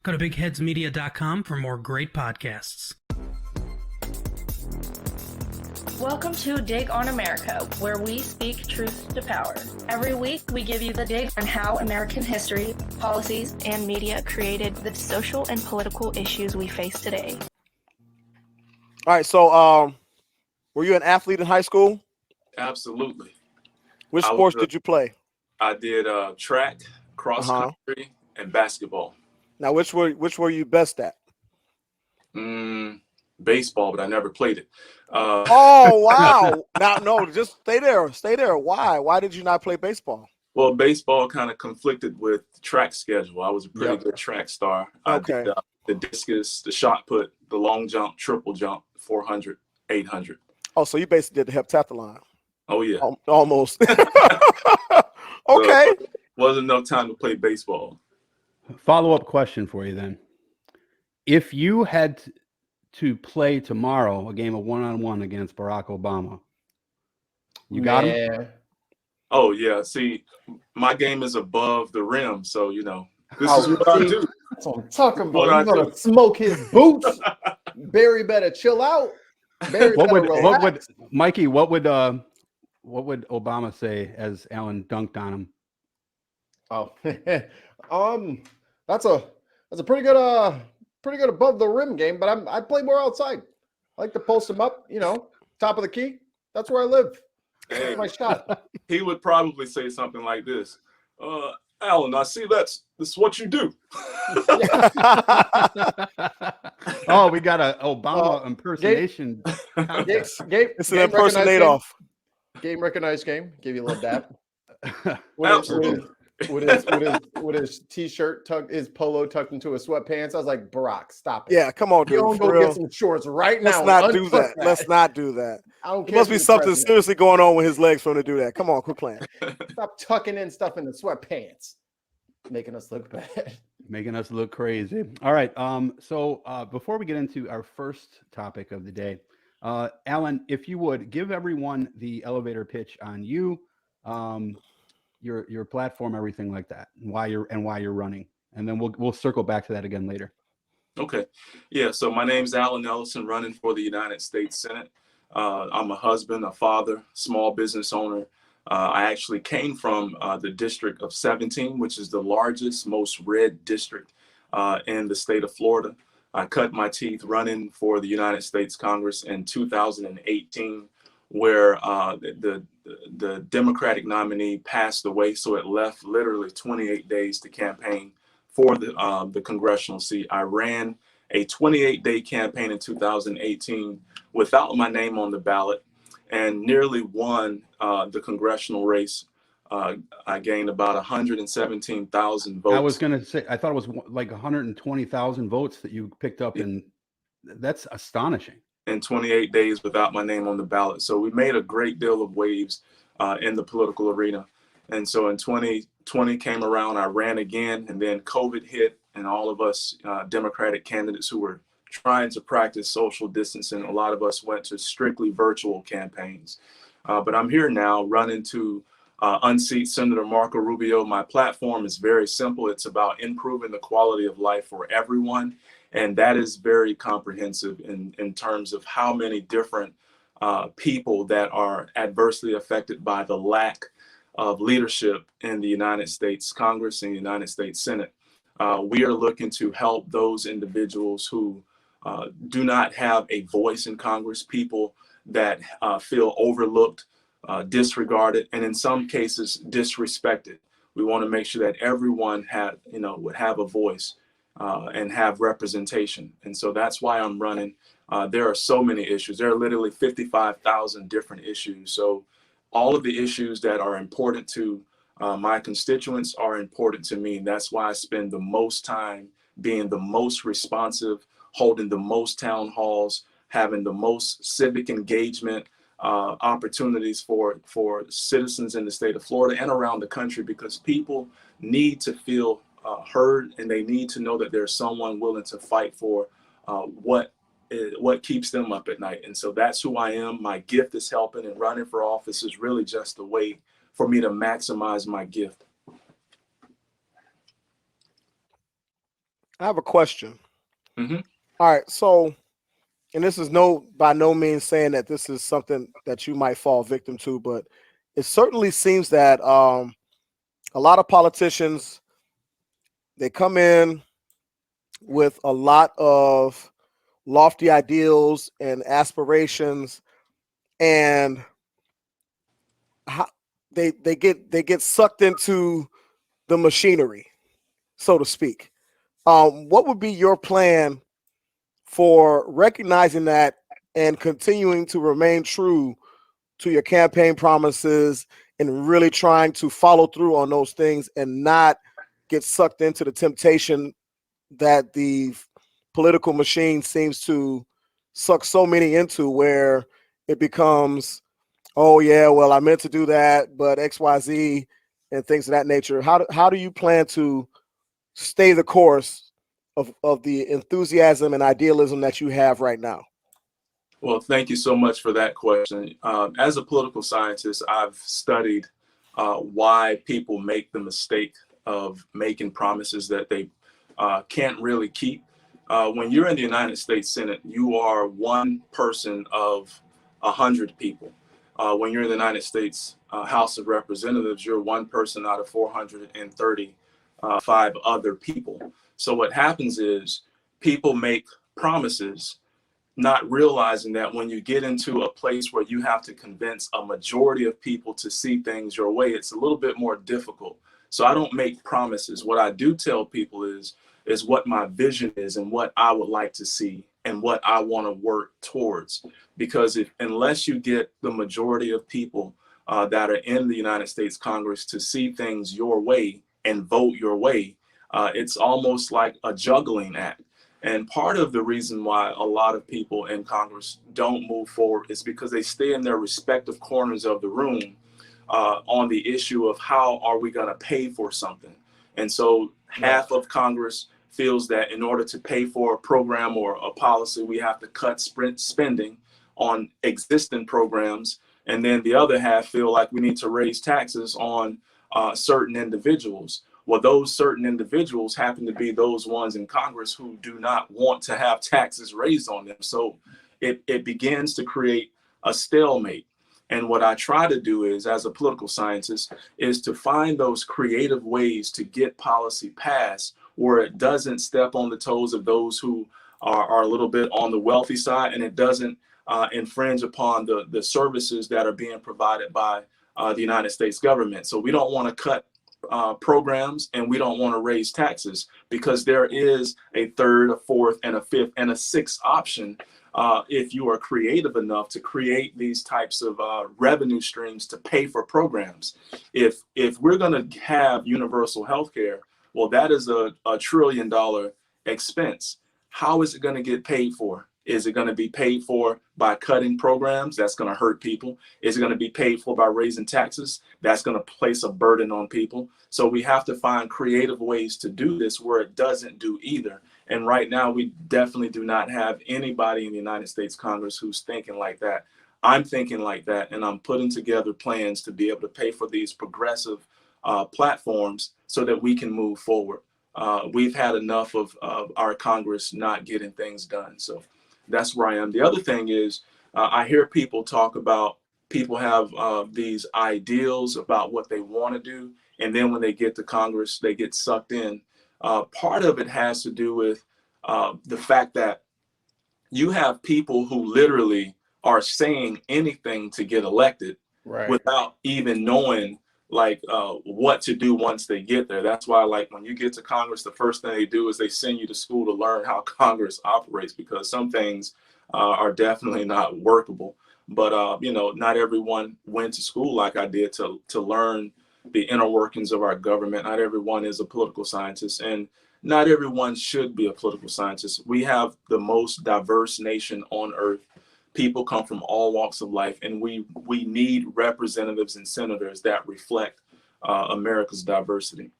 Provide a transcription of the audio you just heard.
Go to bigheadsmedia.com for more great podcasts. Welcome to Dig on America, where we speak truth to power. Every week, we give you the dig on how American history, policies, and media created the social and political issues we face today. All right, so were you an athlete in high school? Absolutely. Which sports did you play? I did track, cross country, and basketball. Now, which were you best at? Baseball, but I never played it. Oh, wow. Now, no, just stay there. Stay there. Why? Why did you not play baseball? Well, baseball kind of conflicted with track schedule. I was a pretty good track star. Okay. I did the discus, the shot put, the long jump, triple jump, 400, 800. Oh, so you basically did the heptathlon. Oh, yeah. Almost. Okay. So, wasn't enough time to play baseball. Follow-up question for you then. If you had to play tomorrow a game of one-on-one against Barack Obama, you got him? Oh, yeah. See, my game is above the rim, so, this is what I do. That's what I'm talking about. You're going to smoke his boots. Barry better chill out. Barry what would Obama say as Allen dunked on him? Oh, that's a pretty good above the rim game, but I play more outside. I like to post him up, top of the key. That's where I live. That's my shot. He would probably say something like this. Allen, I see that's what you do. Oh, we got a Obama impersonation. It's an impersonate-off. Game recognized game. Give you a little dap. Absolutely. With his t-shirt tucked, his polo tucked into his sweatpants. I was like, Barack, stop it. Yeah, come on, dude. You don't go get some shorts right now. Let's not do that. Let's not do that. There must be something seriously going on with his legs for him to do that. Come on, quit playing. Stop tucking in stuff in the sweatpants. Making us look bad. Making us look crazy. All right. So before we get into our first topic of the day, Allen, if you would give everyone the elevator pitch on you, your platform, everything like that, and why you're running, and then we'll circle back to that again later. Okay. Yeah. So my name's Allen Ellison, running for the United States Senate. I'm a husband, a father, small business owner. I actually came from the District of 17, which is the largest, most red district in the state of Florida. I cut my teeth running for the United States Congress in 2018, where the Democratic nominee passed away. So it left literally 28 days to campaign for the congressional seat. I ran a 28-day campaign in 2018 without my name on the ballot and nearly won the congressional race. I gained about 117,000 votes. I was going to say, I thought it was like 120,000 votes that you picked up, and that's astonishing. In 28 days without my name on the ballot. So we made a great deal of waves in the political arena. And so in 2020 came around, I ran again, and then COVID hit, and all of us Democratic candidates who were trying to practice social distancing, a lot of us went to strictly virtual campaigns. But I'm here now running to unseat Senator Marco Rubio. My platform is very simple. It's about improving the quality of life for everyone. And that is very comprehensive in terms of how many different people that are adversely affected by the lack of leadership in the United States Congress and the United States Senate. We are looking to help those individuals who do not have a voice in Congress, people that feel overlooked, disregarded, and in some cases disrespected. We want to make sure that everyone would have a voice and have representation. And so that's why I'm running. There are so many issues. There are literally 55,000 different issues. So all of the issues that are important to my constituents are important to me. That's why I spend the most time being the most responsive, holding the most town halls, having the most civic engagement opportunities for citizens in the state of Florida and around the country, because people need to feel heard, and they need to know that there's someone willing to fight for what keeps them up at night. And so that's who I am. My gift is helping, and running for office is really just a way for me to maximize my gift. I have a question. hmm All right, so, and this is by no means saying that this is something that you might fall victim to, but it certainly seems that a lot of politicians, they come in with a lot of lofty ideals and aspirations, and how they get sucked into the machinery, so to speak. What would be your plan for recognizing that and continuing to remain true to your campaign promises and really trying to follow through on those things and not get sucked into the temptation that the political machine seems to suck so many into, where it becomes, oh yeah, well, I meant to do that, but XYZ and things of that nature. How do you plan to stay the course of the enthusiasm and idealism that you have right now? Well, thank you so much for that question. As a political scientist, I've studied why people make the mistake of making promises that they can't really keep. When you're in the United States Senate, you are one person of 100 people. When you're in the United States House of Representatives, you're one person out of 435 other people. So what happens is people make promises not realizing that when you get into a place where you have to convince a majority of people to see things your way, it's a little bit more difficult. So I don't make promises. What I do tell people is what my vision is and what I would like to see and what I want to work towards. Because unless you get the majority of people that are in the United States Congress to see things your way and vote your way, it's almost like a juggling act. And part of the reason why a lot of people in Congress don't move forward is because they stay in their respective corners of the room on the issue of how are we going to pay for something. And so half of Congress feels that in order to pay for a program or a policy, we have to cut spending on existing programs. And then the other half feel like we need to raise taxes on certain individuals. Well, those certain individuals happen to be those ones in Congress who do not want to have taxes raised on them. So it begins to create a stalemate. And what I try to do is, as a political scientist, is to find those creative ways to get policy passed where it doesn't step on the toes of those who are a little bit on the wealthy side, and it doesn't infringe upon the services that are being provided by the United States government. So we don't want to cut programs, and we don't want to raise taxes, because there is a third, a fourth, and a fifth, and a sixth option if you are creative enough to create these types of revenue streams to pay for programs. If we're going to have universal health care, well, that is a $1 trillion expense. How is it going to get paid for? Is it going to be paid for by cutting programs? That's going to hurt people. Is it going to be paid for by raising taxes? That's going to place a burden on people. So we have to find creative ways to do this where it doesn't do either. And right now, we definitely do not have anybody in the United States Congress who's thinking like that. I'm thinking like that, and I'm putting together plans to be able to pay for these progressive platforms so that we can move forward. We've had enough of our Congress not getting things done. So that's where I am. The other thing is, I hear people talk about, people have these ideals about what they want to do, and then when they get to Congress, they get sucked in. Part of it has to do with the fact that you have people who literally are saying anything to get elected, Right. without even knowing what to do once they get there. That's why, like, when you get to Congress, the first thing they do is they send you to school to learn how Congress operates, because some things are definitely not workable. But not everyone went to school like I did to learn the inner workings of our government. Not everyone is a political scientist, and not everyone should be a political scientist. We have the most diverse nation on earth. People come from all walks of life, and we need representatives and senators that reflect America's diversity.